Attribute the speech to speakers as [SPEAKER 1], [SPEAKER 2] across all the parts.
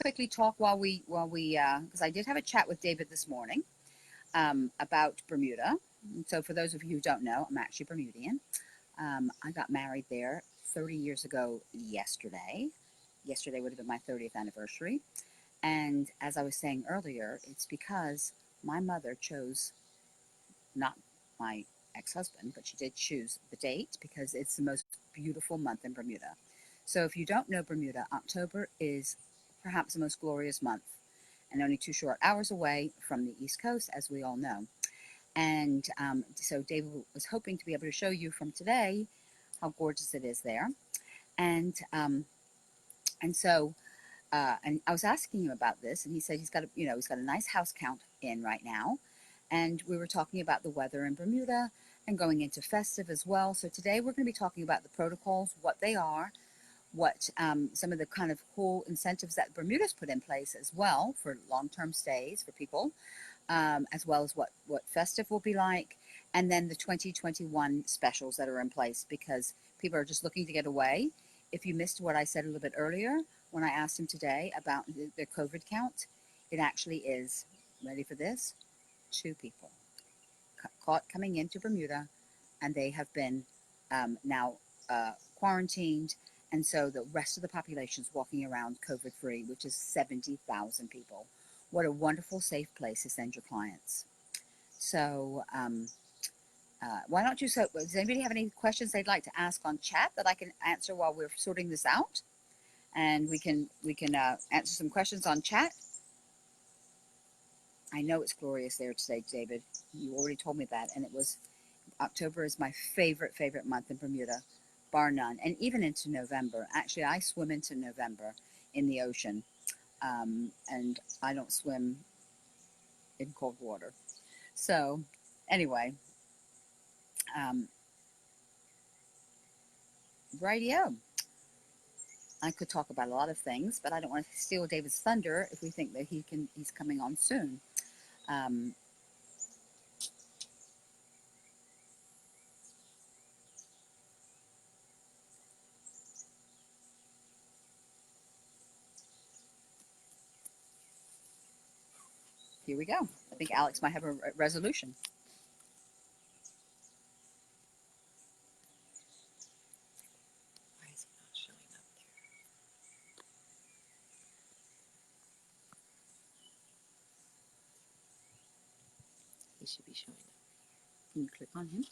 [SPEAKER 1] quickly talk while we because I did have a chat with David this morning about Bermuda. So for those of you who don't know, I'm actually Bermudian. I got married there 30 years ago yesterday. Yesterday would have been my 30th anniversary. And as I was saying earlier, it's because my mother chose, not my ex-husband, but she did choose the date because it's the most beautiful month in Bermuda. So if you don't know Bermuda, October is perhaps the most glorious month and only 2 short hours away from the East Coast, as we all know. And so David was hoping to be able to show you from today how gorgeous it is there. And so and I was asking him about this, and he said he's got a nice house count in right now. And we were talking about the weather in Bermuda and going into festive as well. So today we're going to be talking about the protocols, what they are, what some of the kind of cool incentives that Bermuda's put in place as well for long-term stays for people, as well as what festive will be like, and then the 2021 specials that are in place because people are just looking to get away. If you missed what I said a little bit earlier, when I asked him today about the COVID count, it actually is, ready for this, 2 people caught coming into Bermuda, and they have been now quarantined, and so the rest of the population is walking around COVID-free, which is 70,000 people. What a wonderful, safe place to send your clients. So why don't you, so does anybody have any questions they'd like to ask on chat that I can answer while we're sorting this out? And we can answer some questions on chat. I know it's glorious there today, David. You already told me that, and it was, October is my favorite month in Bermuda, bar none, and even into November. Actually, I swim into November in the ocean, and I don't swim in cold water. So anyway, rightio. I could talk about a lot of things, but I don't want to steal David's thunder if we think that he's coming on soon. Here we go. I think Alex might have a resolution.
[SPEAKER 2] Why is it not showing up there? He should be showing up.
[SPEAKER 1] Can you click on him?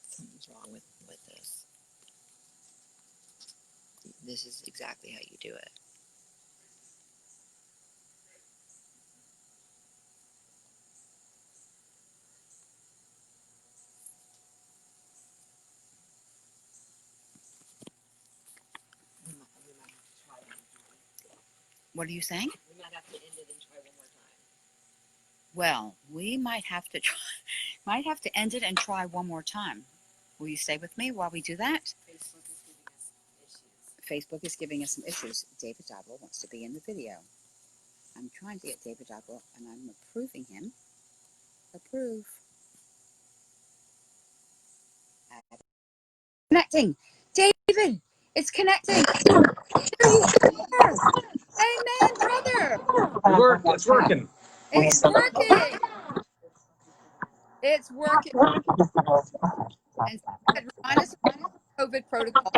[SPEAKER 2] Something's wrong with this. This is exactly how you do it. We might have to try one more time.
[SPEAKER 1] What are you saying?
[SPEAKER 2] We might have to end it and try one more time.
[SPEAKER 1] Well, we might have to end it and try one more time. Will you stay with me while we do that?
[SPEAKER 2] Facebook is giving us
[SPEAKER 1] Facebook is giving us
[SPEAKER 2] issues.
[SPEAKER 1] some issues. David Dagwell wants to be in the video. I'm trying to get David Dagwell, and I'm approving him. Approve. Connecting. David, it's connecting. There you are. Amen, brother.
[SPEAKER 3] It's working.
[SPEAKER 1] It's working. It's working. And remind us of COVID protocol.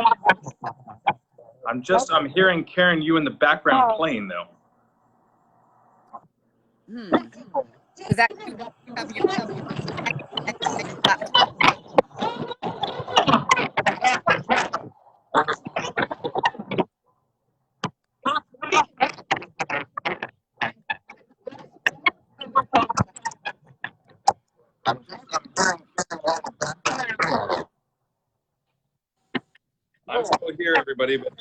[SPEAKER 3] I'm hearing Karen, you in the background playing though.
[SPEAKER 1] Because that you have your laptop.
[SPEAKER 3] I'm still here, everybody, but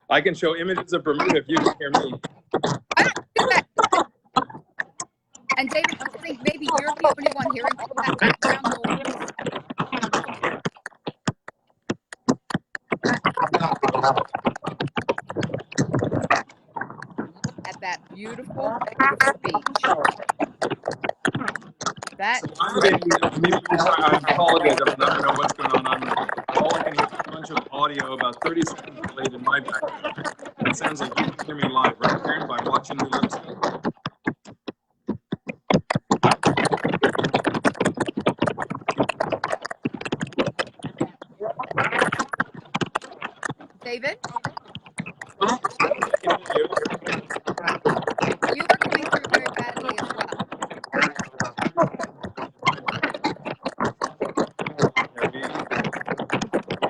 [SPEAKER 3] I can show images of Bermuda if you can hear me.
[SPEAKER 1] I don't do that. And David, I think maybe you're the only one hearing all that background noise? Look at that beautiful, beautiful beach. That
[SPEAKER 3] I apologize. I don't know what's going on. All I can hear is a bunch of audio about 30 seconds delayed in my background. It sounds like you can hear me live, right, Karen, by watching the website?
[SPEAKER 1] David,
[SPEAKER 3] I can hear you.
[SPEAKER 1] you are coming through very badly as well.
[SPEAKER 3] We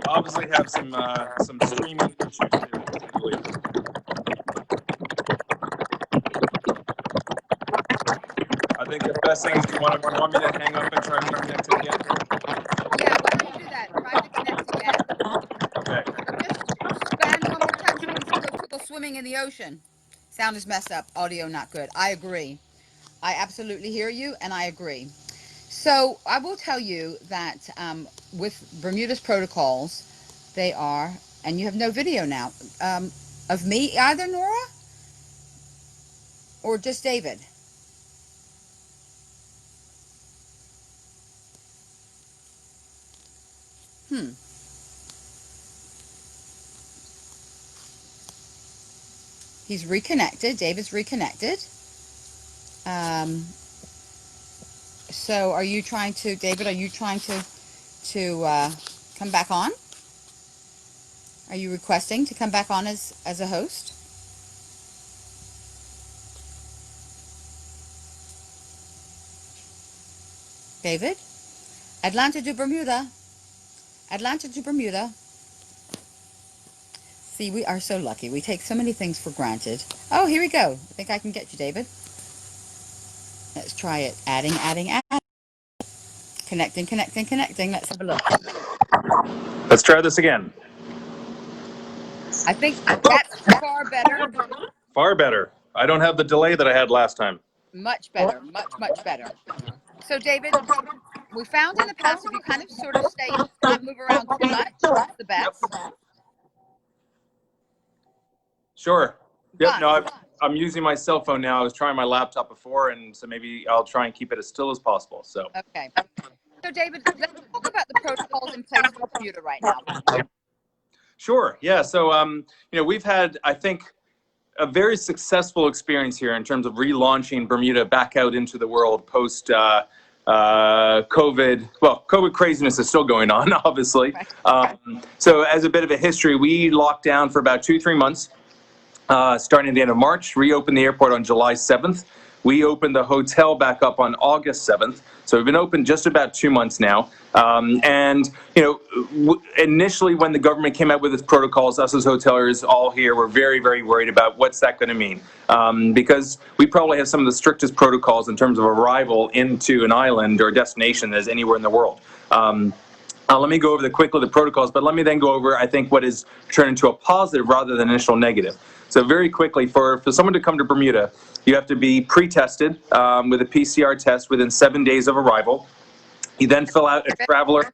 [SPEAKER 3] obviously have some streaming issues here, I believe. I think the best thing is you want me to hang up and try to connect it again?
[SPEAKER 1] Yeah, why don't you do that? Try to connect again.
[SPEAKER 3] Okay.
[SPEAKER 1] Just stand one more time so we can see those people swimming in the ocean. Sound is messed up. Audio not good. I agree. I absolutely hear you, and I agree. So I will tell you that with Bermuda's protocols, they are, and you have no video now of me either, Nora, or just David. He's reconnected. David's reconnected. So are you trying to, David, are you trying to come back on? Are you requesting to come back on as a host? David? Atlanta to Bermuda. Atlanta to Bermuda. See, we are so lucky. We take so many things for granted. Oh, here we go. I think I can get you, David. Let's try it. Adding. Connecting. Let's have a look.
[SPEAKER 3] Let's try this again.
[SPEAKER 1] I think that's far better.
[SPEAKER 3] Far better. I don't have the delay that I had last time.
[SPEAKER 1] Much better. Much better. So, David, we found in the past if you kind of sort of stay, not move around too much, it's the best.
[SPEAKER 3] Sure. Yep.
[SPEAKER 1] Fun.
[SPEAKER 3] No, I'm using my cell phone now. I was trying my laptop before, and so maybe I'll try and keep it as still as possible. So.
[SPEAKER 1] Okay. So, David, let's talk about the protocols in place for Bermuda right now.
[SPEAKER 3] Sure. Yeah. So, we've had, I think, a very successful experience here in terms of relaunching Bermuda back out into the world post COVID. Well, COVID craziness is still going on, obviously. So, as a bit of a history, we locked down for about 2-3 months. Starting at the end of March, reopened the airport on July 7th. We opened the hotel back up on August 7th. So we've been open just about 2 months now. Initially when the government came out with its protocols, us as hoteliers all here were very, very worried about what's that going to mean. Because we probably have some of the strictest protocols in terms of arrival into an island or destination as anywhere in the world. Let me go over quickly the protocols, but let me then go over, I think, what is turned into a positive rather than initial negative. So very quickly, for someone to come to Bermuda, you have to be pre-tested with a PCR test within 7 days of arrival. You then fill out a traveler.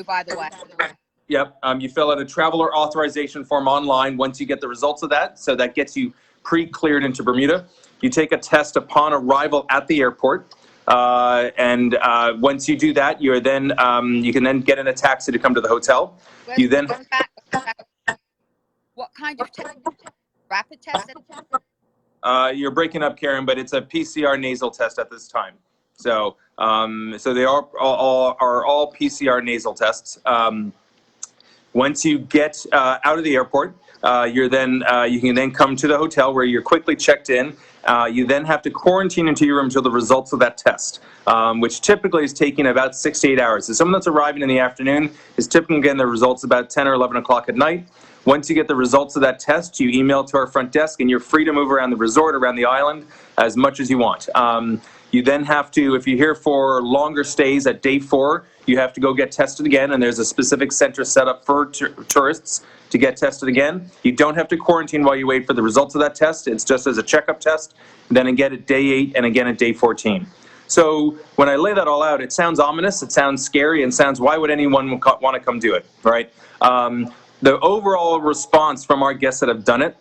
[SPEAKER 1] By the way.
[SPEAKER 3] Yep. You fill out a traveler authorization form online once you get the results of that. So that gets you pre-cleared into Bermuda. You take a test upon arrival at the airport. Once you do that, you're then you can then get in a taxi to come to the hotel. You then.
[SPEAKER 1] What kind of test? Rapid test?
[SPEAKER 3] You're breaking up, Karen, but it's a PCR nasal test at this time. So they are all PCR nasal tests. Once you get out of the airport, you can then come to the hotel where you're quickly checked in. You then have to quarantine into your room until the results of that test, which typically is taking about 6 to 8 hours. So someone that's arriving in the afternoon is typically getting the results about 10 or 11 o'clock at night. Once you get the results of that test, you email to our front desk, and you're free to move around the resort, around the island, as much as you want. You then have to, if you're here for longer stays at day 4, you have to go get tested again, and there's a specific center set up for tourists to get tested again. You don't have to quarantine while you wait for the results of that test. It's just as a checkup test, then again at day 8 and again at day 14. So when I lay that all out, it sounds ominous, it sounds scary, and sounds, why would anyone want to come do it, right? The overall response from our guests that have done it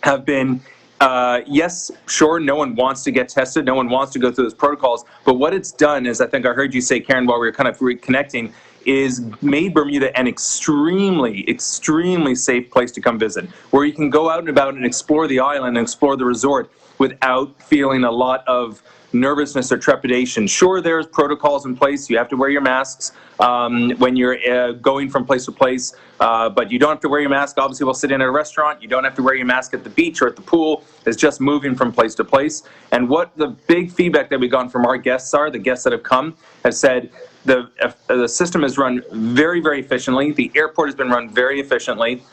[SPEAKER 3] have been, yes, sure, no one wants to get tested, no one wants to go through those protocols, but what it's done is, I think I heard you say, Karen, while we were kind of reconnecting, is made Bermuda an extremely, extremely safe place to come visit, where you can go out and about and explore the island and explore the resort without feeling a lot of nervousness or trepidation. Sure, there's protocols in place. You have to wear your masks when you're going from place to place, but you don't have to wear your mask, obviously, while sitting at a restaurant. You don't have to wear your mask at the beach or at the pool. It's just moving from place to place. And what the big feedback that we've gotten from our guests are, the guests that have come, have said the system is run very, very efficiently. The airport has been run very efficiently.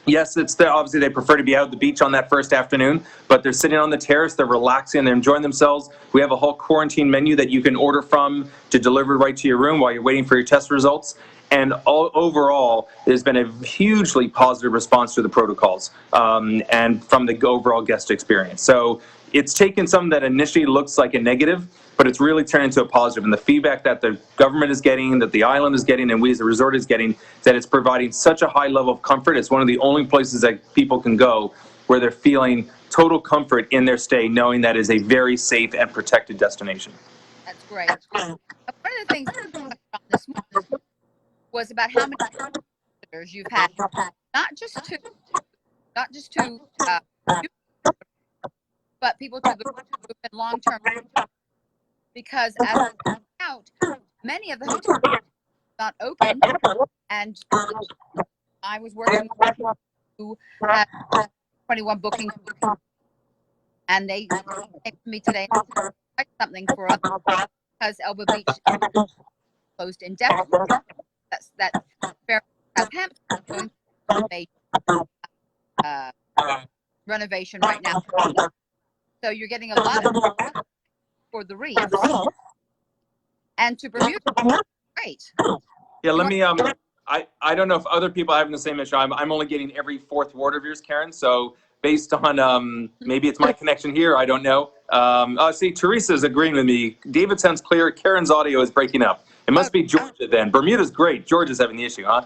[SPEAKER 3] Yes, obviously they prefer to be out at the beach on that first afternoon, but they're sitting on the terrace, they're relaxing, they're enjoying themselves. We have a whole quarantine menu that you can order from to deliver right to your room while you're waiting for your test results. And overall, there's been a hugely positive response to the protocols and from the overall guest experience. So it's taken something that initially looks like a negative, but it's really turned into a positive. And the feedback that the government is getting, that the island is getting, and we as a resort is getting, is that it's providing such a high level of comfort. It's one of the only places that people can go where they're feeling total comfort in their stay, knowing that is a very safe and protected destination.
[SPEAKER 1] That's great. One of the things we talked about this morning was about how many visitors you've had, not just to but people to the long-term, because as it out, many of the hotels are not open, and I was working with people who had 21 bookings, and they came to me today and said, "Write something for us because Elba Beach is closed indefinitely." That's very Southampton going through a renovation right now, so you're getting a lot of for the Reefs and to Bermuda. Great.
[SPEAKER 3] Yeah, let me. I don't know if other people are having the same issue. I'm only getting every fourth word of yours, Karen. So based on maybe it's my connection here, I don't know. See, Teresa's agreeing with me. David sounds clear. Karen's audio is breaking up. It must be Georgia then. Bermuda's great. Georgia's having the issue, huh?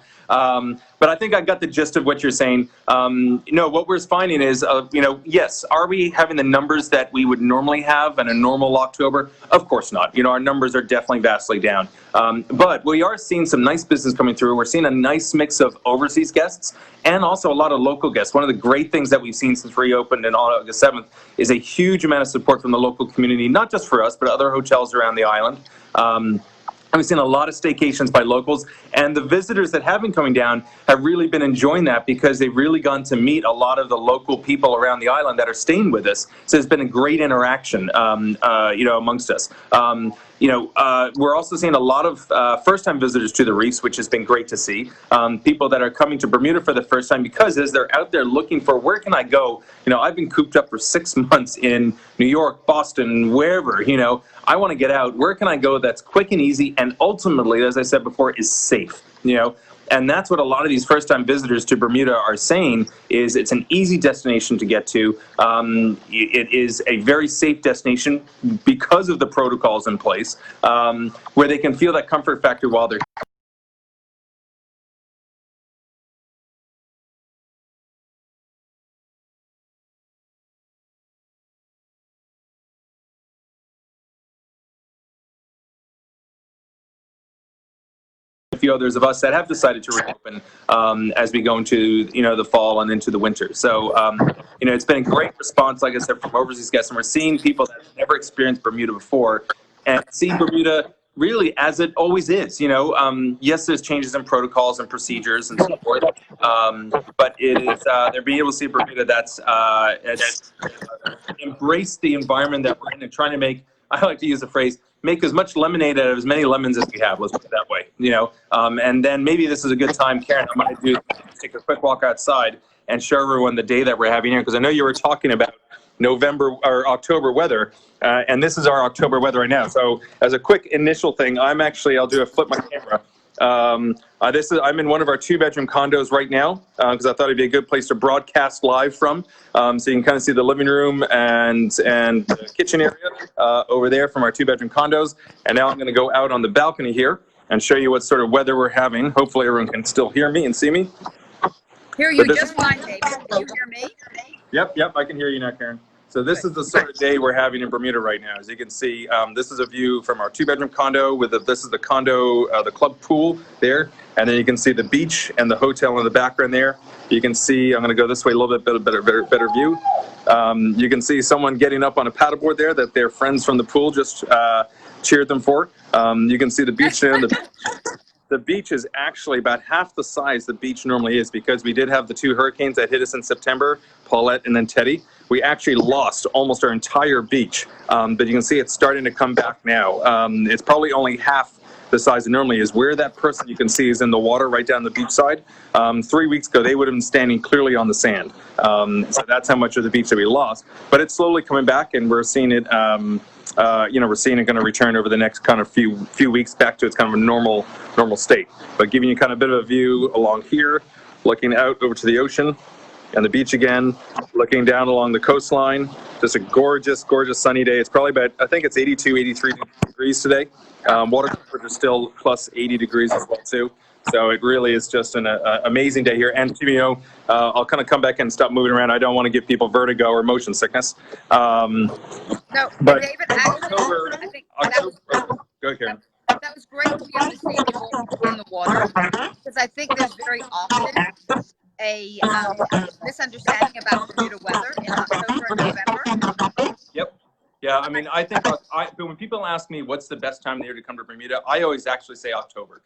[SPEAKER 3] But I think I got the gist of what you're saying. What we're finding is, yes, are we having the numbers that we would normally have in a normal October? Of course not. Our numbers are definitely vastly down. But we are seeing some nice business coming through. We're seeing a nice mix of overseas guests and also a lot of local guests. One of the great things that we've seen since reopened on August 7th is a huge amount of support from the local community, not just for us, but other hotels around the island. We've seen a lot of staycations by locals, and the visitors that have been coming down have really been enjoying that because they've really gotten to meet a lot of the local people around the island that are staying with us. So there's been a great interaction, amongst us. We're also seeing a lot of first-time visitors to the Reefs, which has been great to see. People that are coming to Bermuda for the first time because as they're out there looking for where can I go, I've been cooped up for 6 months in New York, Boston, wherever, I want to get out. Where can I go that's quick and easy and ultimately, as I said before, is safe, And that's what a lot of these first-time visitors to Bermuda are saying is it's an easy destination to get to. It is a very safe destination because of the protocols in place, where they can feel that comfort factor while they're a few others of us that have decided to reopen as we go into the fall and into the winter. So it's been a great response, like I said, from overseas guests, and we're seeing people that have never experienced Bermuda before and see Bermuda really as it always is. Yes, there's changes in protocols and procedures and so forth, but it is they're being able to see Bermuda that's embraced the environment that we're in and trying to make. I like to use the phrase, make as much lemonade out of as many lemons as we have. Let's put it that way, And then maybe this is a good time, Karen, I'm going to take a quick walk outside and show everyone the day that we're having here, because I know you were talking about November or October weather, and this is our October weather right now. So as a quick initial thing, I'll flip my camera. I'm in one of our 2-bedroom condos right now because I thought it'd be a good place to broadcast live from. So you can kind of see the living room and the kitchen area over there from our 2-bedroom condos. And now I'm going to go out on the balcony here and show you what sort of weather we're having. Hopefully everyone can still hear me and see me.
[SPEAKER 1] Hear you just fine, David. Can you hear me?
[SPEAKER 3] Yep, I can hear you now, Karen. So this is the sort of day we're having in Bermuda right now. As you can see, this is a view from our 2-bedroom condo this is the condo, the club pool there. And then you can see the beach and the hotel in the background there. You can see, I'm going to go this way a little bit better view. You can see someone getting up on a paddleboard there that their friends from the pool just cheered them for. You can see the beach there. The beach is actually about half the size the beach normally is because we did have the 2 hurricanes that hit us in September, Paulette and then Teddy. We actually lost almost our entire beach, but you can see it's starting to come back now. It's probably only half the size it normally is. Where that person you can see is in the water right down the beach side. 3 weeks ago, they would have been standing clearly on the sand. So that's how much of the beach that we lost. But it's slowly coming back, and we're seeing it. We're seeing it going to return over the next kind of few weeks back to its kind of a normal state. But giving you kind of a bit of a view along here, looking out over to the ocean and the beach again, looking down along the coastline. Just a gorgeous sunny day. It's probably about, I think it's 82, 83 degrees today. Water temperature is still plus 80 degrees as well too. So it really is just an amazing day here. And I'll kind of come back and stop moving around. I don't want to give people vertigo or motion sickness.
[SPEAKER 1] No,
[SPEAKER 3] but
[SPEAKER 1] David, actually, I think
[SPEAKER 3] go Karen.
[SPEAKER 1] That was great to be able to see people in the water because I think there's very often a misunderstanding about Bermuda weather in October and November.
[SPEAKER 3] Yep. Yeah, I mean, I think when people ask me what's the best time of the year to come to Bermuda, I always actually say October.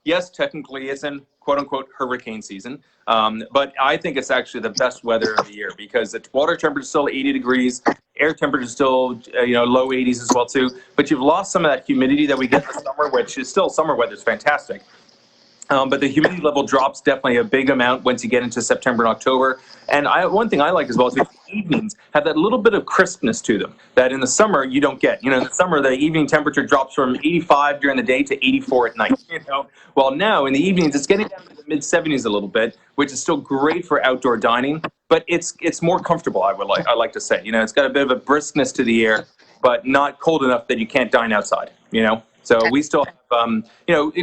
[SPEAKER 3] Yes, technically it's in quote-unquote hurricane season, but I think it's actually the best weather of the year because the water temperature is still 80 degrees, air temperature is still low 80s as well too, but you've lost some of that humidity that we get in the summer, which is still summer weather is fantastic. But the humidity level drops definitely a big amount once you get into September and October. And one thing I like as well is the evenings have that little bit of crispness to them that in the summer you don't get. In the summer, the evening temperature drops from 85 during the day to 84 at night. While now in the evenings, it's getting down to the mid-70s a little bit, which is still great for outdoor dining. But it's more comfortable, I like to say. It's got a bit of a briskness to the air, but not cold enough that you can't dine outside. So we still have,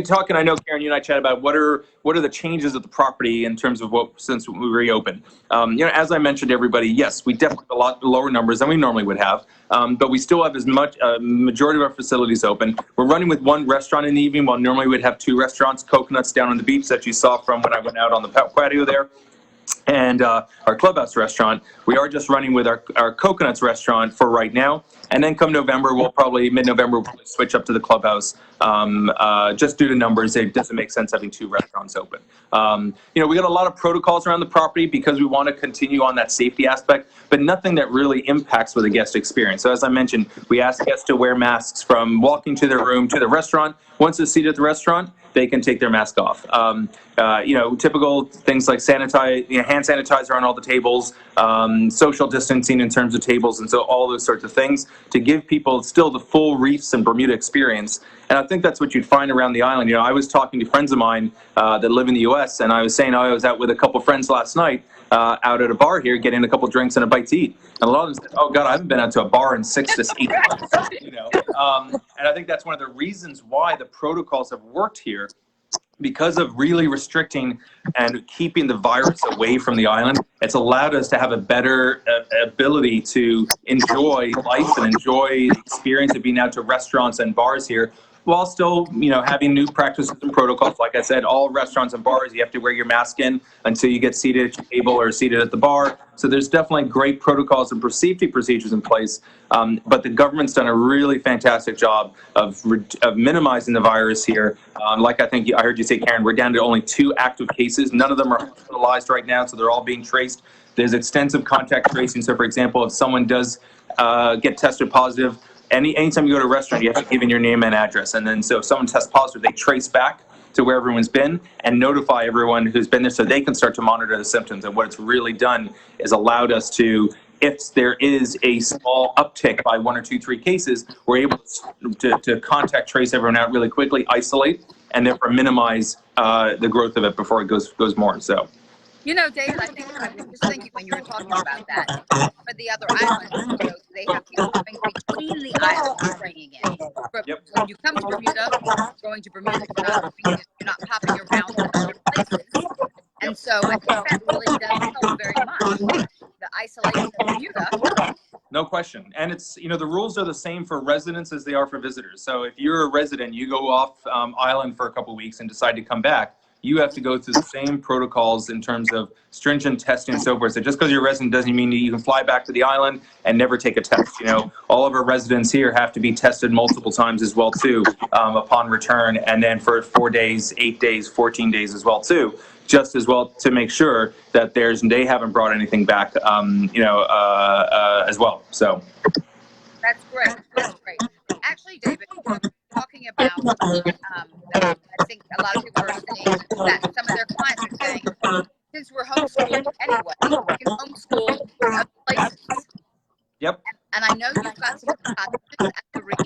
[SPEAKER 3] talking, I know, Karen, you and I chat about what are the changes of the property in terms of since we reopened. As I mentioned to everybody, yes, we definitely have a lot lower numbers than we normally would have, but we still have as much, majority of our facilities open. We're running with 1 restaurant in the evening while normally we'd have 2 restaurants, Coconuts down on the beach that you saw from when I went out on the patio there. And our clubhouse restaurant, we are just running with our Coconuts restaurant for right now. And then come November, mid-November, we'll probably switch up to the clubhouse. Just due to numbers, it doesn't make sense having 2 restaurants open. We got a lot of protocols around the property because we want to continue on that safety aspect, but nothing that really impacts with the guest experience. So as I mentioned, we ask guests to wear masks from walking to their room to the restaurant. Once they're seated at the restaurant, they can take their mask off. Typical things like hand sanitizer on all the tables, social distancing in terms of tables, and so all those sorts of things to give people still the full Reefs and Bermuda experience. And I think that's what you'd find around the island. I was talking to friends of mine that live in the U.S., and I was saying I was out with a couple friends last night out at a bar here getting a couple drinks and a bite to eat. And a lot of them said, oh, God, I haven't been out to a bar in 6 to 8 months. And I think that's one of the reasons why the protocols have worked here, because of really restricting and keeping the virus away from the island. It's allowed us to have a better ability to enjoy life and enjoy the experience of being out to restaurants and bars here, while still, having new practices and protocols. Like I said, all restaurants and bars, you have to wear your mask in until you get seated at your table or seated at the bar. So there's definitely great protocols and safety procedures in place. But the government's done a really fantastic job of minimizing the virus here. Like I heard you say, Karen, we're down to only 2 active cases. None of them are hospitalized right now, so they're all being traced. There's extensive contact tracing. So, for example, if someone does get tested positive, anytime you go to a restaurant, you have to give in your name and address. And then so if someone tests positive, they trace back to where everyone's been and notify everyone who's been there so they can start to monitor the symptoms. And what it's really done is allowed us to, if there is a small uptick by 1 or 2, 3 cases, we're able to contact trace everyone out really quickly, isolate, and therefore minimize the growth of it before it goes more. So.
[SPEAKER 1] You know, David, I think I was just thinking when you were talking about that, for the other islands, you know, they have people coming between the islands bringing in. But
[SPEAKER 3] Yep.
[SPEAKER 1] when you come to Bermuda, you're going to Bermuda. You're not popping around to other places. And so I think that really does help very much. The isolation of Bermuda.
[SPEAKER 3] No question. And it's, you know, the rules are the same for residents as they are for visitors. So if you're a resident, you go off island for a couple of weeks and decide to come back, you have to go through the same protocols in terms of stringent testing and so forth. So just because you're a resident doesn't mean you can fly back to the island and never take a test. You know, all of our residents here have to be tested multiple times as well too, upon return, and then for 4 days, 8 days, 14 days as well too, just as well to make sure that they haven't brought anything back, as well. So
[SPEAKER 1] That's great. That's great. Actually, David, you were talking about, I think a lot of people are saying that some of their clients are saying, since we're homeschooled anyway, we can homeschool other places.
[SPEAKER 3] Yep.
[SPEAKER 1] And I know you've got some cottages at the Reef.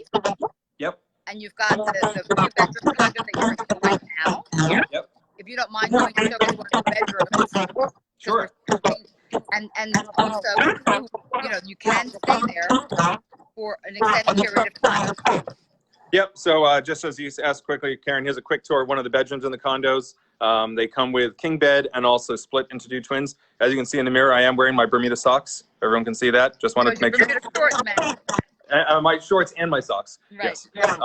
[SPEAKER 3] Yep.
[SPEAKER 1] And you've got the two-bedroom condo that you're in right now.
[SPEAKER 3] Yep.
[SPEAKER 1] If you don't mind going to show us one of the bedrooms.
[SPEAKER 3] Sure.
[SPEAKER 1] And also, you can stay there for an extended period of time.
[SPEAKER 3] Yep. So just as you asked quickly, Karen, here's a quick tour of one of the bedrooms in the condos. They come with king bed and also split into two twins. As you can see in the mirror, I am wearing my Bermuda socks. Everyone can see that. Just wanted to make sure.
[SPEAKER 1] Shorts, man.
[SPEAKER 3] My shorts and my socks.
[SPEAKER 1] Right.
[SPEAKER 3] Yes.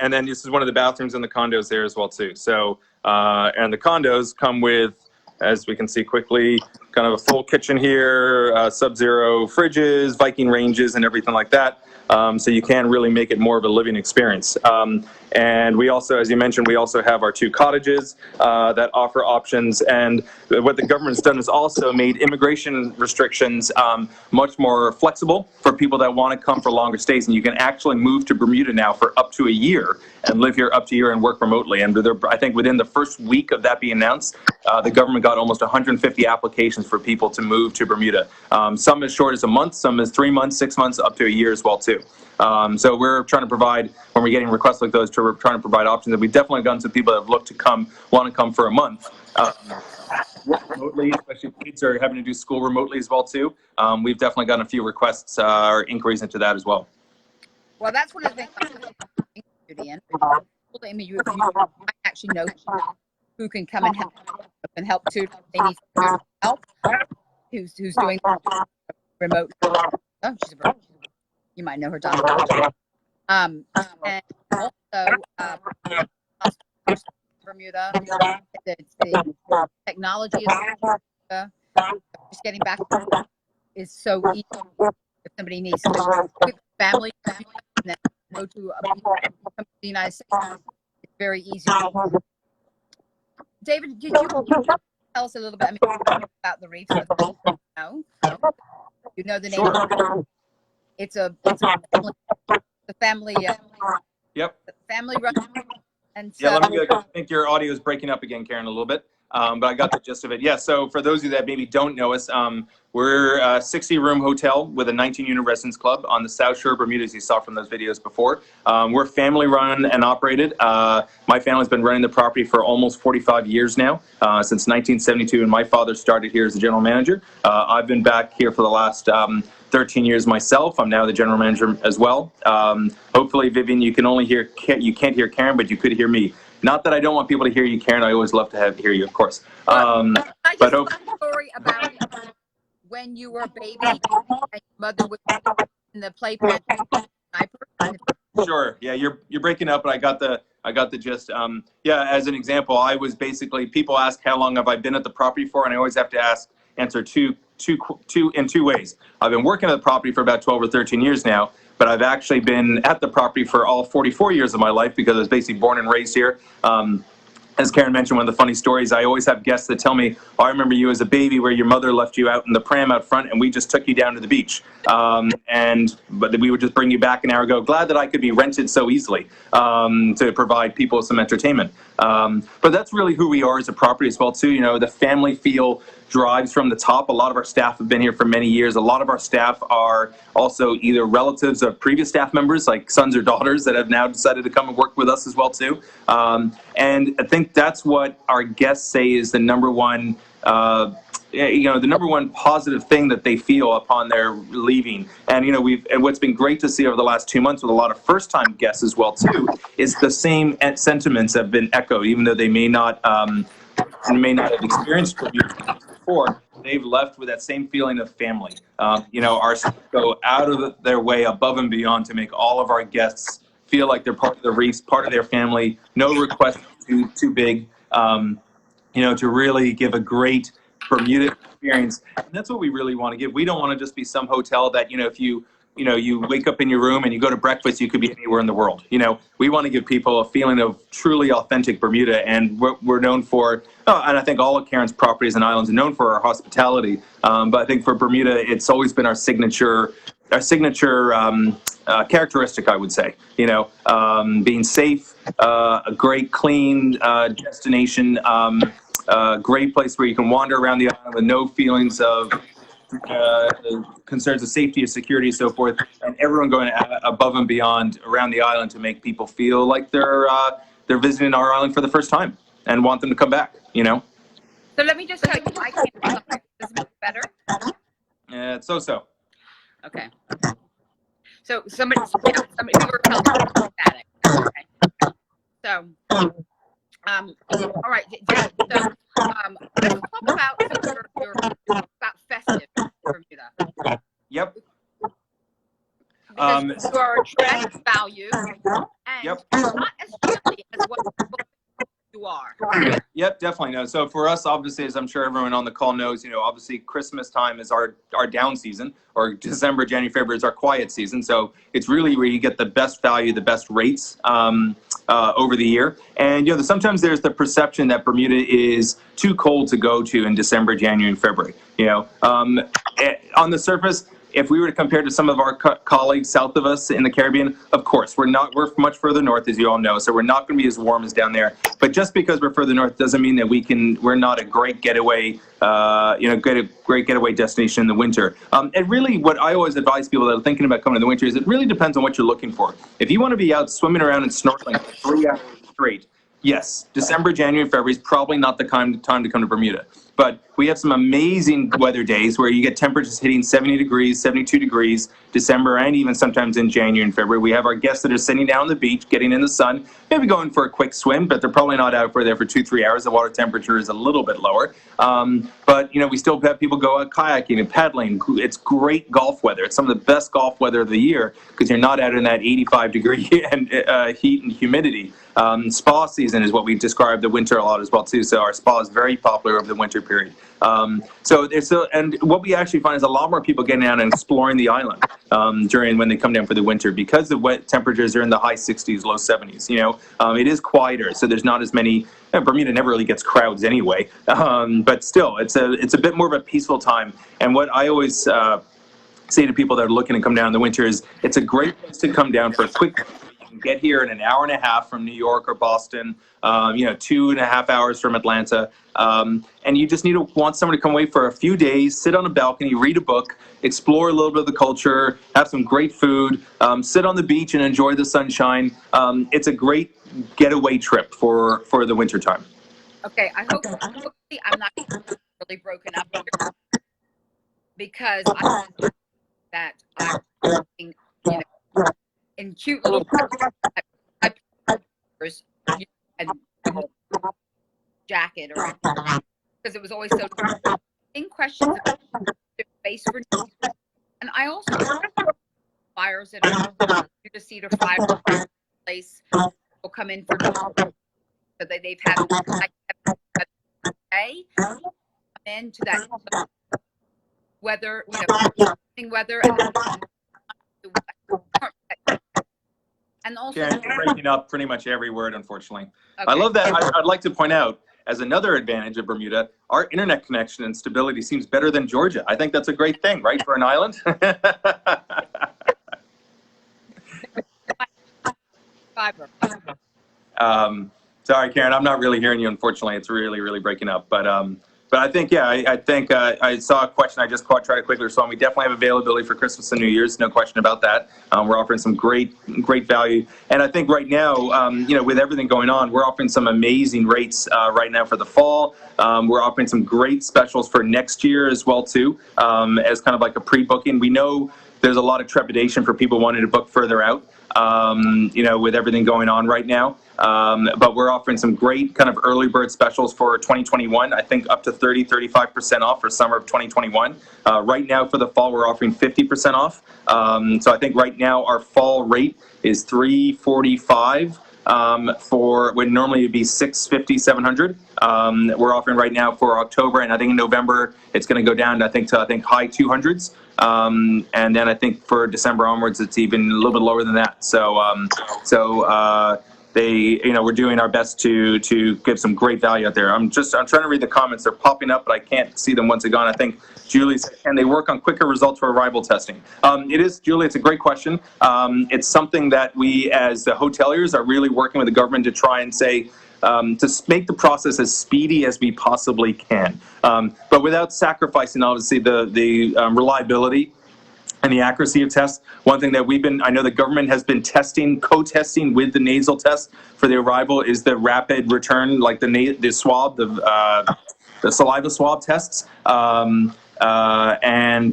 [SPEAKER 3] And then this is one of the bathrooms in the condos there as well too. So and the condos come with, as we can see quickly, kind of a full kitchen here, sub-zero fridges, Viking ranges, and everything like that. So you can really make it more of a living experience. And we also, as you mentioned, we also have our two cottages that offer options. And what the government's done is also made immigration restrictions much more flexible for people that want to come for longer stays. And you can actually move to Bermuda now for up to a year and live here up to a year and work remotely. And I think within the first week of that being announced, the government got almost 150 applications for people to move to Bermuda. Some as short as a month, some as 3 months, 6 months, up to a year as well too. So we're trying to provide, when we're getting requests like those, we're trying to provide options. And we've definitely gotten some people that have looked to want to come for a month. Work remotely, especially if kids are having to do school remotely as well too. We've definitely gotten a few requests or inquiries into that as well.
[SPEAKER 1] Well, that's one of the things I'm interested in. I mean, you might actually know who can come and help too. They need help. Who's doing remote? Oh, she's a virgin. You might know her, Donna. And also, Bermuda, the technology is just getting back is so easy. If somebody needs to family and then go to the United States, it's very easy. David, did you tell us a little bit about the Reefs? No, you know the name.
[SPEAKER 3] Sure.
[SPEAKER 1] It's a family.
[SPEAKER 3] Yep.
[SPEAKER 1] Family run. And so,
[SPEAKER 3] yeah, I think your audio is breaking up again, Karen, a little bit. But I got the gist of it. Yeah, so for those of you that maybe don't know us, we're a 60-room hotel with a 19-unit residence club on the South Shore of Bermuda, as you saw from those videos before. We're family-run and operated. My family's been running the property for almost 45 years now, since 1972, and my father started here as the general manager. I've been back here for the last 13 years myself. I'm now the general manager as well. Hopefully, Vivian, you can't hear Karen, but you could hear me. Not that I don't want people to hear you, Karen. I always love to hear you, of course.
[SPEAKER 1] I just want a story about when you were a baby and your mother was in the playpen.
[SPEAKER 3] Sure. Yeah, you're breaking up, but I got the gist. Yeah, as an example, I was basically, people ask how long have I been at the property for, and I always have to answer two ways. I've been working at the property for about 12 or 13 years now, but I've actually been at the property for all 44 years of my life because I was basically born and raised here. As Karen mentioned, one of the funny stories, I always have guests that tell me, oh, I remember you as a baby where your mother left you out in the pram out front and we just took you down to the beach. But we would just bring you back an hour ago. Glad that I could be rented so easily to provide people some entertainment. But that's really who we are as a property as well too. You know, the family feel, drives from the top. A lot of our staff have been here for many years. A lot of our staff are also either relatives of previous staff members, like sons or daughters, that have now decided to come and work with us as well too. And I think that's what our guests say is the number one the number one positive thing that they feel upon their leaving. And and what's been great to see over the last 2 months with a lot of first-time guests as well too is the same sentiments have been echoed, even though they may not have experienced Bermuda before. They've left with that same feeling of family. Our staff go out of their way, above and beyond, to make all of our guests feel like they're part of the Reefs, part of their family. No request too big. To really give a great Bermuda experience. And that's what we really want to give. We don't want to just be some hotel that, if you wake up in your room and you go to breakfast, you could be anywhere in the world. We want to give people a feeling of truly authentic Bermuda, and we're known for, and I think all of Karen's properties and islands are known for our hospitality. But I think for Bermuda, it's always been our signature characteristic, I would say. Being safe, a great, clean destination, great place where you can wander around the island with no feelings of concerns of safety or security, so forth, and everyone going above and beyond around the island to make people feel like they're visiting our island for the first time and want them to come back.
[SPEAKER 1] So let me just tell you, I can't do something. Does it make it better?
[SPEAKER 3] Yeah, it's so.
[SPEAKER 1] Okay. So somebody people are telling me static. Okay. So, all right, Dave, so let's talk about your about festive in Bermuda.
[SPEAKER 3] Yep.
[SPEAKER 1] Because you are at value and
[SPEAKER 3] Yep.
[SPEAKER 1] not as chilly as what you are.
[SPEAKER 3] Yep, definitely. No. So for us, obviously, as I'm sure everyone on the call knows, obviously Christmas time is our down season, or December, January, February is our quiet season. So it's really where you get the best value, the best rates over the year. And sometimes there's the perception that Bermuda is too cold to go to in December, January, and February. On the surface, if we were to compare to some of our colleagues south of us in the Caribbean, of course, we're much further north, as you all know, so we're not going to be as warm as down there. But just because we're further north doesn't mean that we're not a great getaway, great getaway destination in the winter. And really, what I always advise people that are thinking about coming in the winter is it really depends on what you're looking for. If you want to be out swimming around and snorkeling for 3 hours straight, yes, December, January, February is probably not the time to come to Bermuda. But we have some amazing weather days where you get temperatures hitting 70 degrees, 72 degrees, December, and even sometimes in January and February. We have our guests that are sitting down on the beach, getting in the sun, maybe going for a quick swim, but they're probably not out there for 2-3 hours. The water temperature is a little bit lower. But we still have people go out kayaking and paddling. It's great golf weather. It's some of the best golf weather of the year because you're not out in that 85-degree heat and humidity. Spa season is what we describe the winter a lot as well too. So our spa is very popular over the winter period. And what we actually find is a lot more people getting out and exploring the island when they come down for the winter because the wet temperatures are in the high 60s, low 70s. It is quieter, so there's not as many. Bermuda never really gets crowds anyway, but still, it's a bit more of a peaceful time. And what I always say to people that are looking to come down in the winter is it's a great place to come down for a quick. You can get here in an hour and a half from New York or Boston, 2.5 hours from Atlanta. And you just want someone to come away for a few days, sit on a balcony, read a book, explore a little bit of the culture, have some great food, sit on the beach and enjoy the sunshine. It's a great getaway trip for the winter time.
[SPEAKER 1] Okay, hopefully I'm not really broken up here because I think that I'm in cute little and jacket or because it was always so in questions of space for and I also fires that are to Cedar Fire place will come in for so they've had day come into that weather weather and also
[SPEAKER 3] Karen, you're breaking up pretty much every word, unfortunately.
[SPEAKER 1] Okay.
[SPEAKER 3] I love that. I'd like to point out, as another advantage of Bermuda, our internet connection and stability seems better than Georgia. I think that's a great thing, right, for an island?
[SPEAKER 1] Fiber.
[SPEAKER 3] Sorry, Karen, I'm not really hearing you, unfortunately. It's really, really breaking up. But But I think, yeah, I think I saw a question. I just tried to quickly respond. We definitely have availability for Christmas and New Year's. No question about that. We're offering some great value. And I think right now, with everything going on, we're offering some amazing rates right now for the fall. We're offering some great specials for next year as well, too, as kind of like a pre-booking. We know there's a lot of trepidation for people wanting to book further out, with everything going on right now. But we're offering some great kind of early bird specials for 2021. I think up to 35% off for summer of 2021. Right now for the fall, we're offering 50% off. So I think right now our fall rate is $345. For when normally it'd be $650, $700. We're offering right now for October, and I think in November it's going to go down to I think high 200s, and then I think for December onwards it's even a little bit lower than that. We're doing our best to give some great value out there. I'm trying to read the comments. They're popping up, but I can't see them once again. I think Julie said, can they work on quicker results for arrival testing? It is, Julie, it's a great question. It's something that we as the hoteliers are really working with the government to try and say, to make the process as speedy as we possibly can, but without sacrificing, obviously, the reliability and the accuracy of tests. One thing that I know the government has been co-testing with the nasal test for the arrival is the rapid return, like the swab, the saliva swab tests. So I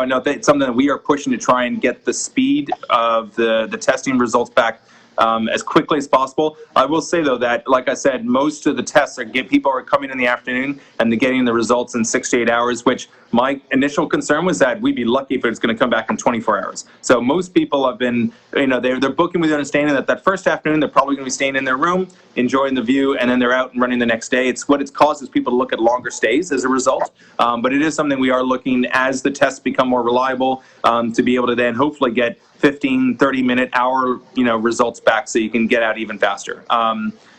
[SPEAKER 3] know that's something that we are pushing to try and get the speed of the testing results back as quickly as possible. I will say, though, that, like I said, most of the tests people are coming in the afternoon and they're getting the results in 6 to 8 hours, which my initial concern was that we'd be lucky if it's going to come back in 24 hours. So most people have been, they're booking with the understanding that first afternoon they're probably going to be staying in their room, enjoying the view, and then they're out and running the next day. It's what it's caused is people to look at longer stays as a result. But it is something we are looking, as the tests become more reliable, to be able to then hopefully get 15, 30-minute, hour, results back so you can get out even faster.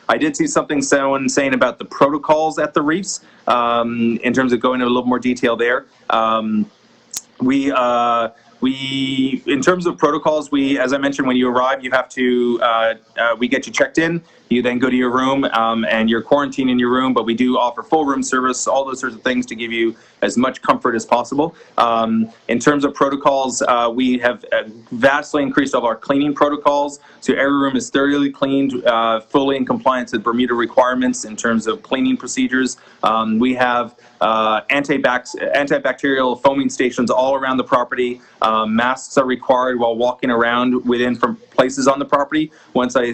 [SPEAKER 3] I did see someone saying about the protocols at the Reefs, in terms of going into a little more detail there. In terms of protocols, as I mentioned, when you arrive, you have to, we get you checked in. You then go to your room, and you're quarantined in your room, but we do offer full room service, all those sorts of things to give you as much comfort as possible. In terms of protocols, we have vastly increased all our cleaning protocols. So every room is thoroughly cleaned, fully in compliance with Bermuda requirements in terms of cleaning procedures. We have antibacterial foaming stations all around the property. Masks are required while walking around from places on the property.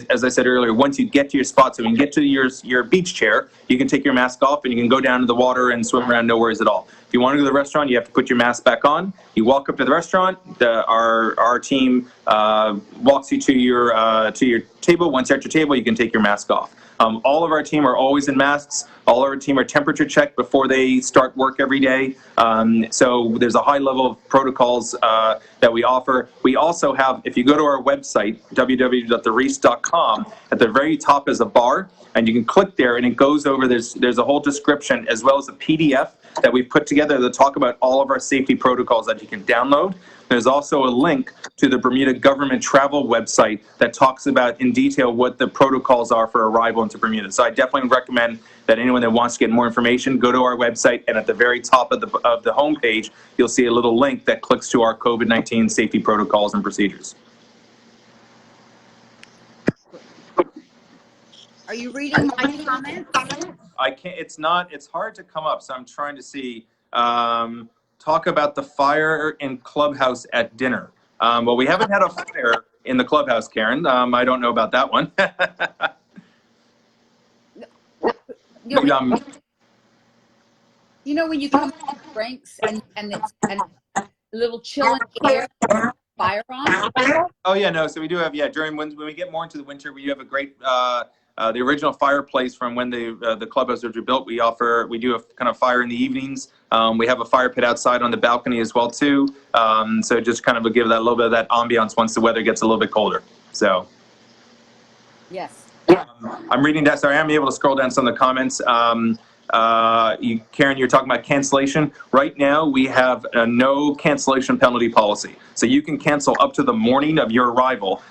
[SPEAKER 3] As I said earlier, once you get to your spot, so when you get to your beach chair, you can take your mask off and you can go down to the water and swim around, no worries at all. If you want to go to the restaurant, you have to put your mask back on. You walk up to the restaurant, our team walks you to your table. Once you're at your table, you can take your mask off. All of our team are always in masks. All of our team are temperature checked before they start work every day. So there's a high level of protocols that we offer. We also have, if you go to our website, www.thereefs.com, at the very top is a bar, and you can click there and it goes over, there's a whole description as well as a PDF that we've put together to talk about all of our safety protocols that you can download. There's also a link to the Bermuda government travel website that talks about in detail what the protocols are for arrival into Bermuda. So I definitely recommend that anyone that wants to get more information, go to our website, and at the very top of the homepage, you'll see a little link that clicks to our COVID-19 safety protocols and procedures.
[SPEAKER 1] Are you reading my comments?
[SPEAKER 3] I can't. It's hard to come up, so I'm trying to see. Talk about the fire in clubhouse at dinner. Well, we haven't had a fire in the clubhouse, Karen. I don't know about that one.
[SPEAKER 1] When you come to drinks and it's a little chill in the air, fire on?
[SPEAKER 3] Oh yeah, no. So we do have during when we get more into the winter, we have a great the original fireplace from when the clubhouse was rebuilt. We do a kind of fire in the evenings. We have a fire pit outside on the balcony as well too. So just kind of give that a little bit of that ambiance once the weather gets a little bit colder. So
[SPEAKER 1] yes.
[SPEAKER 3] I'm reading that. Sorry, I'm able to scroll down some of the comments. Karen, you're talking about cancellation. Right now, we have a no cancellation penalty policy. So you can cancel up to the morning of your arrival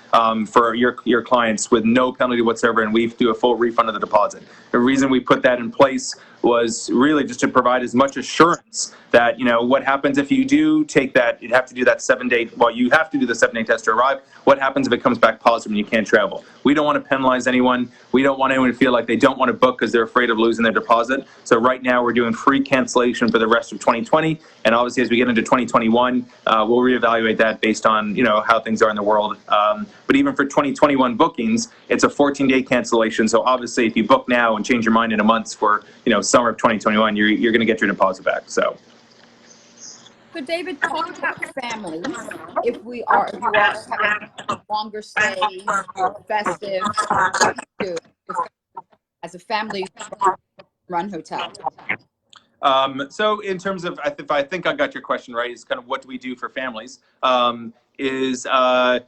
[SPEAKER 3] for your clients with no penalty whatsoever, and we do a full refund of the deposit. The reason we put that in place was really just to provide as much assurance that, what happens if you do take that, you have to do that 7-day, well, you have to do the 7-day test to arrive. What happens if it comes back positive and you can't travel? We don't want to penalize anyone. We don't want anyone to feel like they don't want to book because they're afraid of losing their deposit. So right now we're doing free cancellation for the rest of 2020. And obviously as we get into 2021, we'll reevaluate that based on, how things are in the world. But even for 2021 bookings, it's a 14-day cancellation. So obviously if you book now and change your mind in a month for, summer of 2021, you're going to get your deposit back. So
[SPEAKER 1] David, talk about families. If you are having longer stays or festive, what do you do as a family run hotel?
[SPEAKER 3] So in terms of, if I think I got your question right, is kind of what do we do for families? As I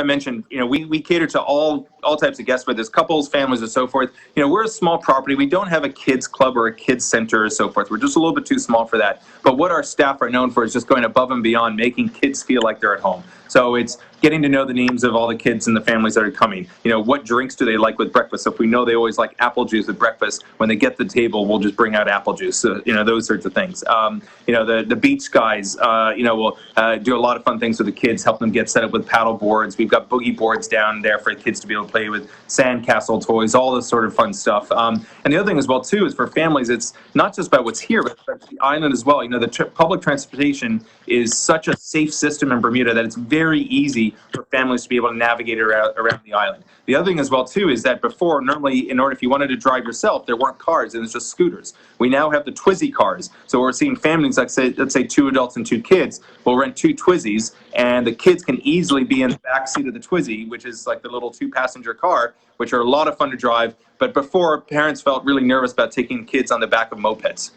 [SPEAKER 3] mentioned, we cater to all types of guests, whether it's couples, families, and so forth. We're a small property. We don't have a kids club or a kids center or so forth. We're just a little bit too small for that. But what our staff are known for is just going above and beyond, making kids feel like they're at home. So it's getting to know the names of all the kids and the families that are coming. What drinks do they like with breakfast? So if we know they always like apple juice with breakfast, when they get to the table, we'll just bring out apple juice. So, those sorts of things. The beach guys, will do a lot of fun things with the kids, help them get set up with paddle boards. We've got boogie boards down there for the kids to be able to play with, sandcastle toys, all this sort of fun stuff. And the other thing as well, too, is for families, it's not just about what's here, but the island as well. The public transportation is such a safe system in Bermuda that it's very easy for families to be able to navigate around the island. The other thing as well, too, is that before, normally, if you wanted to drive yourself, there weren't cars, it was just scooters. We now have the Twizy cars. So we're seeing families, let's say 2 adults and 2 kids, will rent 2 Twizys, and the kids can easily be in the back seat of the Twizy, which is like the little 2-passenger car, which are a lot of fun to drive. But before, parents felt really nervous about taking kids on the back of mopeds.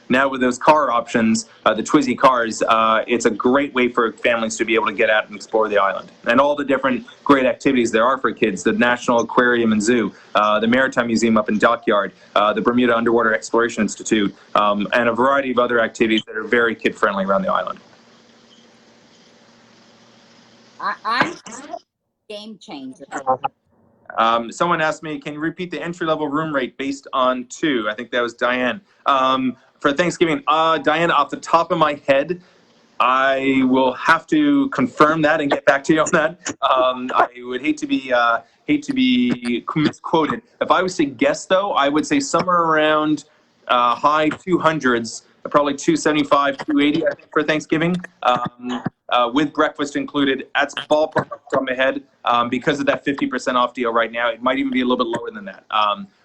[SPEAKER 3] Now with those car options, the Twizy cars, it's a great way for families to be able to get out and explore the island. And all the different great activities there are for kids, the National Aquarium and Zoo, the Maritime Museum up in Dockyard, the Bermuda Underwater Exploration Institute, and a variety of other activities that are very kid-friendly around the island.
[SPEAKER 1] I'm game changer.
[SPEAKER 3] Someone asked me, can you repeat the entry-level room rate based on 2? I think that was Diane. For Thanksgiving, Diane, off the top of my head, I will have to confirm that and get back to you on that. I would hate to be misquoted. If I was to guess, though, I would say somewhere around high 200s, probably 275, 280, I think, for Thanksgiving, with breakfast included. That's ballpark off the top of my head. Because of that 50% off deal right now, it might even be a little bit lower than that.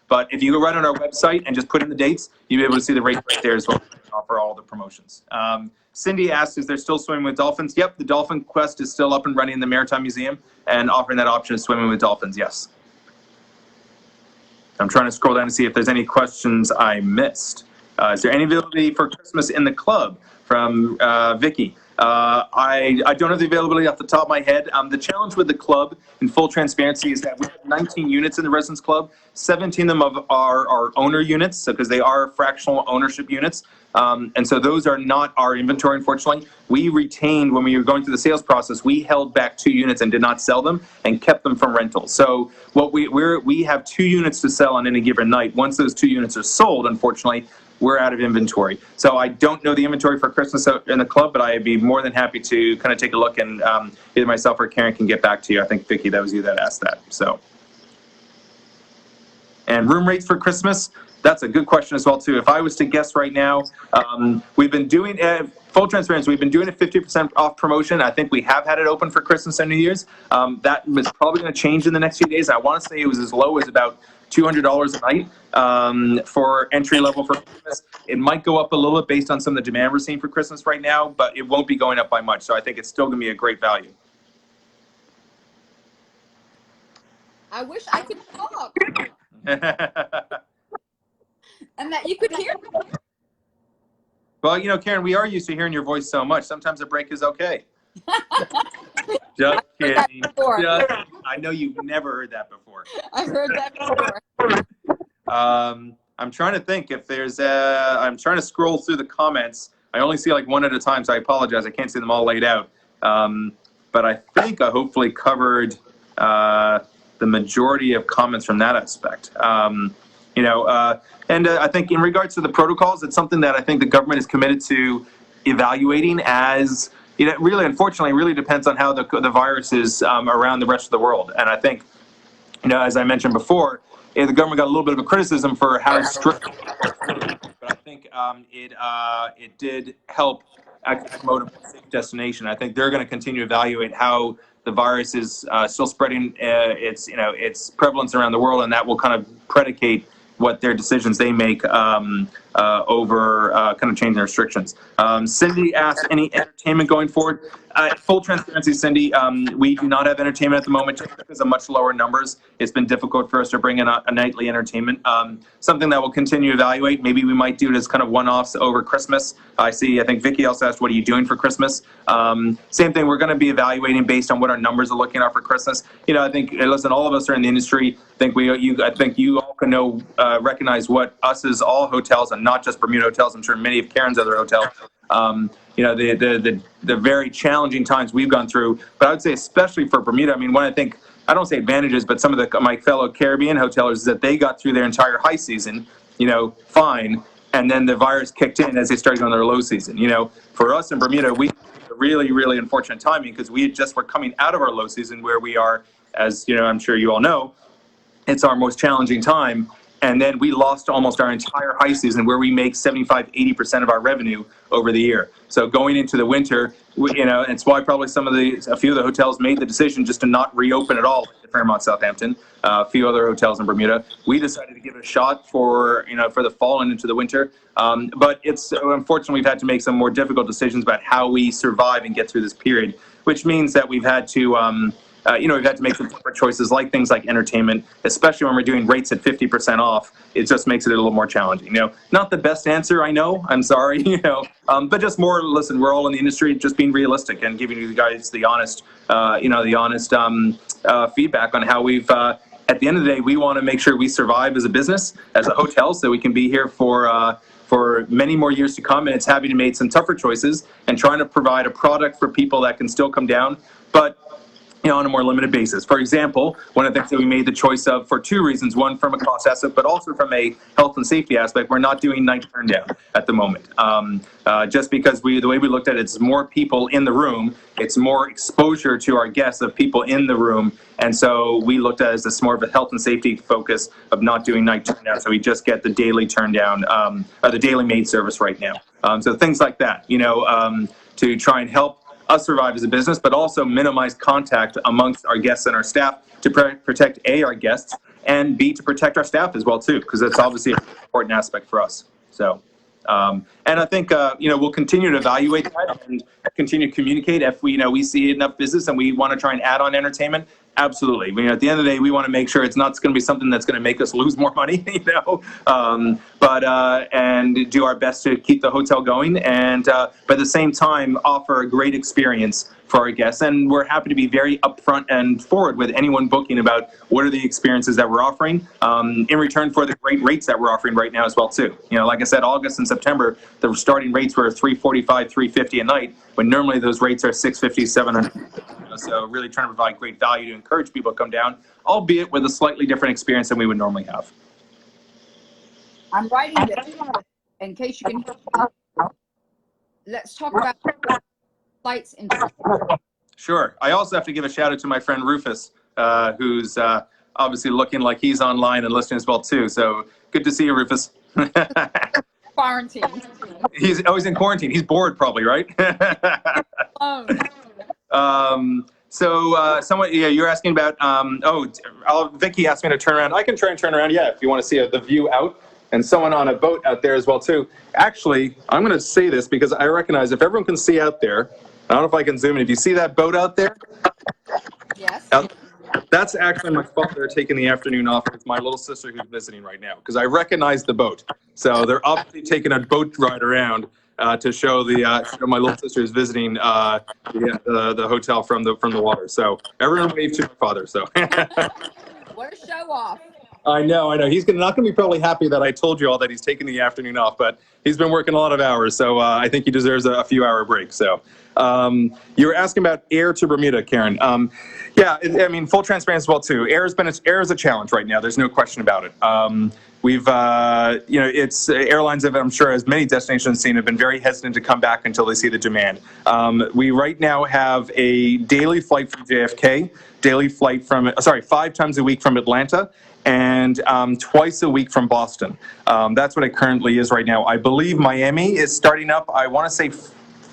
[SPEAKER 3] But if you go right on our website and just put in the dates, you'll be able to see the rate right there as well. Offer all the promotions. Cindy asked, is there still swimming with dolphins? Yep, the Dolphin Quest is still up and running in the Maritime Museum and offering that option of swimming with dolphins, yes. I'm trying to scroll down to see if there's any questions I missed. Is there any availability for Christmas in the club? From Vicky. I don't have the availability off the top of my head. The challenge with the club, in full transparency, is that we have 19 units in the Residence Club. 17 of them are our owner units, so because they are fractional ownership units. And so those are not our inventory, unfortunately. We retained, when we were going through the sales process, we held back 2 units and did not sell them and kept them from rental. So what we have 2 units to sell on any given night. Once those 2 units are sold, unfortunately, we're out of inventory. So I don't know the inventory for Christmas in the club, but I'd be more than happy to kind of take a look, and either myself or Karen can get back to you. I think, Vicky, that was you that asked that. So, and room rates for Christmas, that's a good question as well, too. If I was to guess right now, we've been doing, full transparency, we've been doing a 50% off promotion. I think we have had it open for Christmas and New Year's. That was probably going to change in the next few days. I want to say it was as low as about $200 a night for entry level for Christmas. It might go up a little bit based on some of the demand we're seeing for Christmas right now, but it won't be going up by much. So I think it's still going to be a great value.
[SPEAKER 1] I wish I could talk and that you could hear me.
[SPEAKER 3] Well, Karen, we are used to hearing your voice so much. Sometimes a break is okay. Just kidding. I know you've never heard that before.
[SPEAKER 1] I've heard that before.
[SPEAKER 3] I'm trying to think if there's I'm trying to scroll through the comments. I only see like one at a time, so I apologize. I can't see them all laid out. But I think I hopefully covered the majority of comments from that aspect. I think in regards to the protocols, it's something that I think the government is committed to evaluating as, really, unfortunately, really depends on how the virus is around the rest of the world. And I think, as I mentioned before, the government got a little bit of a criticism for how strict, but I think it did help actually promote a more safe destination. I think they're going to continue to evaluate how the virus is still spreading its prevalence around the world, and that will kind of predicate what their decisions they make over kind of changing restrictions. Cindy asked, any entertainment going forward? Full transparency, Cindy, we do not have entertainment at the moment just because of much lower numbers. It's been difficult for us to bring in a nightly entertainment. Something that we'll continue to evaluate. Maybe we might do it as kind of one-offs over Christmas. I think Vicky also asked, what are you doing for Christmas? Same thing, we're going to be evaluating based on what our numbers are looking at for Christmas. I think, listen, all of us are in the industry. I think you all can recognize what us as all hotels, and not just Bermuda hotels, I'm sure many of Karen's other hotels, the very challenging times we've gone through. But I would say especially for Bermuda, I don't say advantages, but some of my fellow Caribbean hotelers is that they got through their entire high season, fine, and then the virus kicked in as they started on their low season. For us in Bermuda, we had a really, really unfortunate timing because we were coming out of our low season where we are, as I'm sure you all know, it's our most challenging time. And then we lost almost our entire high season where we make 75–80% of our revenue over the year. So going into the winter, it's why probably a few of the hotels made the decision just to not reopen at all at Fairmont Southampton, a few other hotels in Bermuda. We decided to give it a shot for the fall and into the winter. But unfortunately, we've had to make some more difficult decisions about how we survive and get through this period, which means that we've had to we've had to make some different choices, like things like entertainment, especially when we're doing rates at 50% off. It just makes it a little more challenging. Not the best answer, I know. I'm sorry, but just more. Listen, we're all in the industry, just being realistic and giving you guys the honest, feedback on how we've. At the end of the day, we want to make sure we survive as a business, as a hotel, so we can be here for many more years to come. And it's having to make some tougher choices and trying to provide a product for people that can still come down, but on a more limited basis. For example, one of the things that we made the choice of for two reasons: one, from a cost aspect, but also from a health and safety aspect. We're not doing night turn down at the moment, just because the way we looked at it, it's more people in the room, it's more exposure to our guests of people in the room, and so we looked at it as more of a health and safety focus of not doing night turn down. So we just get the daily turn down, or the daily maid service right now. So things like that, to try and help us survive as a business, but also minimize contact amongst our guests and our staff to protect our guests, and B, to protect our staff as well too, because that's obviously an important aspect for us. So, and I think we'll continue to evaluate that and continue to communicate if we see enough business and we want to try and add on entertainment. Absolutely. At the end of the day, we want to make sure it's not going to be something that's going to make us lose more money, and do our best to keep the hotel going, and but at the same time offer a great experience for our guests. And we're happy to be very upfront and forward with anyone booking about what are the experiences that we're offering, in return for the great rates that we're offering right now as well too. Like I said, August and September, the starting rates were $345, $350 a night, when normally those rates are $650, $700. So really trying to provide great value to encourage people to come down, albeit with a slightly different experience than we would normally have.
[SPEAKER 1] I'm writing this in case you can hear me. Let's talk about flights in.
[SPEAKER 3] Sure. I also have to give a shout out to my friend Rufus, who's obviously looking like he's online and listening as well too. So good to see you, Rufus.
[SPEAKER 1] Quarantine.
[SPEAKER 3] He's always in quarantine. He's bored probably, right? You're asking about, Vicky asked me to turn around. I can try and turn around, if you want to see the view out, and someone on a boat out there as well too. Actually, I'm going to say this because I recognize if everyone can see out there, I don't know if I can zoom in. If you see that boat out there?
[SPEAKER 1] Yes.
[SPEAKER 3] That's actually my father taking the afternoon off with my little sister who's visiting right now, because I recognize the boat. So they're obviously taking a boat ride around to show my little sister is visiting the hotel from the water. So everyone wave to my father. So
[SPEAKER 1] what a show off!
[SPEAKER 3] I know. He's not going to be probably happy that I told you all that he's taking the afternoon off, but he's been working a lot of hours, so I think he deserves a few-hour break. So, you were asking about air to Bermuda, Karen. Yeah, I mean, full transparency as well too. Air is a challenge right now. There's no question about it. We've, it's airlines have, I'm sure, as many destinations seen, have been very hesitant to come back until they see the demand. We right now have a daily flight from JFK, daily flight from, 5 times a week from Atlanta, and twice a week from Boston. That's what it currently is right now. I believe Miami is starting up, I want to say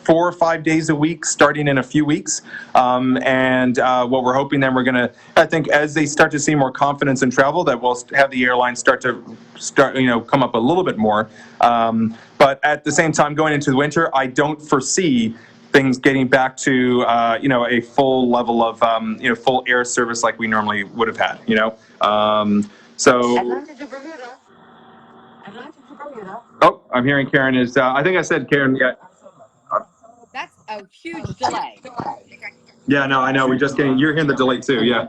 [SPEAKER 3] 4 or 5 days a week starting in a few weeks. And what we're hoping then we're going to, I think as they start to see more confidence in travel, that we'll have the airlines start, come up a little bit more. But at the same time, going into the winter, I don't foresee things getting back to, a full level of, full air service like we normally would have had, so.
[SPEAKER 2] Atlanta to Bermuda. Atlanta to Bermuda.
[SPEAKER 3] Oh, I'm hearing Karen is, I think I said Karen, yeah.
[SPEAKER 1] That's a huge delay.
[SPEAKER 3] Yeah, no, I know. You're hearing the delay too. Yeah.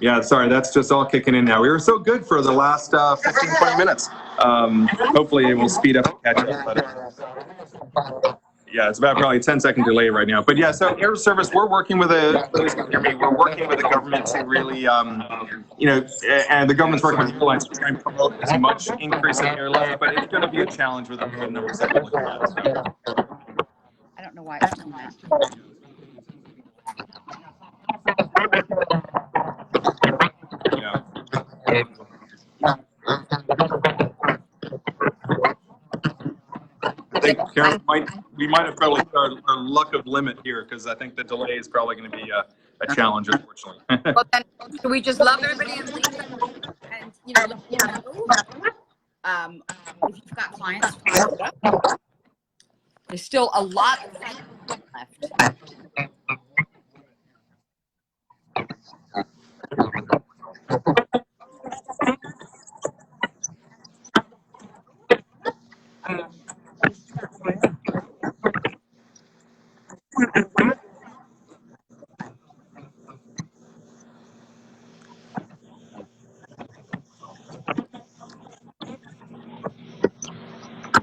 [SPEAKER 3] Yeah, sorry. That's just all kicking in now. We were so good for the last 15, 20 minutes. Hopefully it will speed up and catch up. But, yeah, it's about probably a 10-second delay right now. But yeah, so air service, we're working with we're working with the government to really, and the government's working with the airlines to try and promote as much increase in airlift, but it's going to be a challenge with the numbers that we're looking at. So.
[SPEAKER 1] I don't know why it's doing that.
[SPEAKER 3] I think Karen, we might have probably our luck of limit here because I think the delay is probably going to be a challenge, unfortunately.
[SPEAKER 1] Well, then, so we just love everybody and leave them, and let me know if you've got clients. There's still a lot of time left.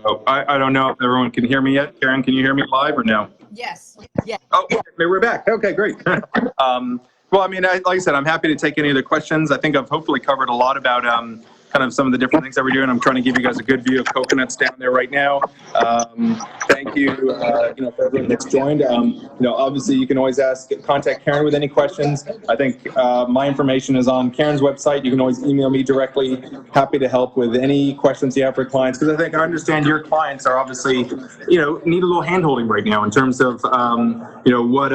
[SPEAKER 3] Oh, I don't know if everyone can hear me yet. Karen, can you hear me live or no?
[SPEAKER 1] Yes. Yeah.
[SPEAKER 3] Oh, we're back. Okay, great. Well, I mean, like I said, I'm happy to take any other questions. I think I've hopefully covered a lot about kind of some of the different things that we're doing. I'm trying to give you guys a good view of coconuts down there right now. Thank you, for everyone that's joined. Obviously you can always contact Karen with any questions. I think my information is on Karen's website. You can always email me directly. Happy to help with any questions you have for clients, because I understand your clients are obviously, need a little handholding right now in terms of, what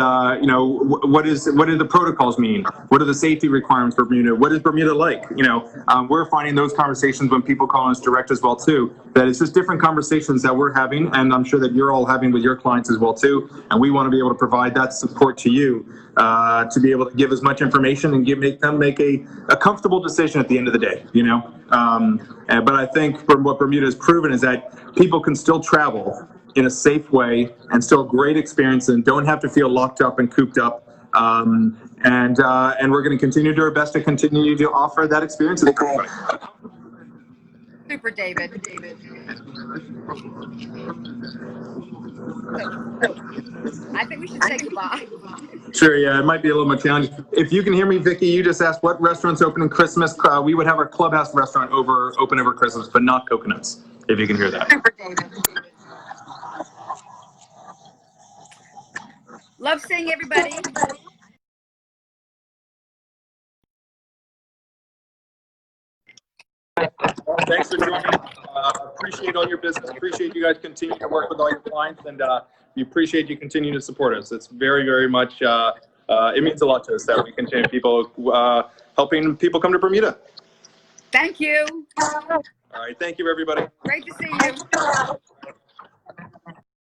[SPEAKER 3] do the protocols mean? What are the safety requirements for Bermuda? What is Bermuda like? We're finding those conversations when people call us direct as well too, that it's just different conversations that we're having, and I'm sure that you're all having with your clients as well too, and we want to be able to provide that support to you to be able to give as much information and make them make a comfortable decision at the end of the day, but I think from what Bermuda has proven is that people can still travel in a safe way and still great experience and don't have to feel locked up and cooped up. And we're going to continue to do our best to continue to offer that experience.
[SPEAKER 1] Super, David. I think we should say goodbye.
[SPEAKER 3] Sure, yeah, it might be a little more challenging. If you can hear me, Vicky, you just asked what restaurants open in Christmas. We would have our Clubhouse restaurant open over Christmas, but not coconuts, if you can hear that.
[SPEAKER 1] Love seeing everybody.
[SPEAKER 3] Thanks for joining. Appreciate all your business. Appreciate you guys continuing to work with all your clients, and we appreciate you continuing to support us. It's very, very much, it means a lot to us that we continue helping people come to Bermuda.
[SPEAKER 1] Thank you.
[SPEAKER 3] All right. Thank you, everybody.
[SPEAKER 1] Great to see you.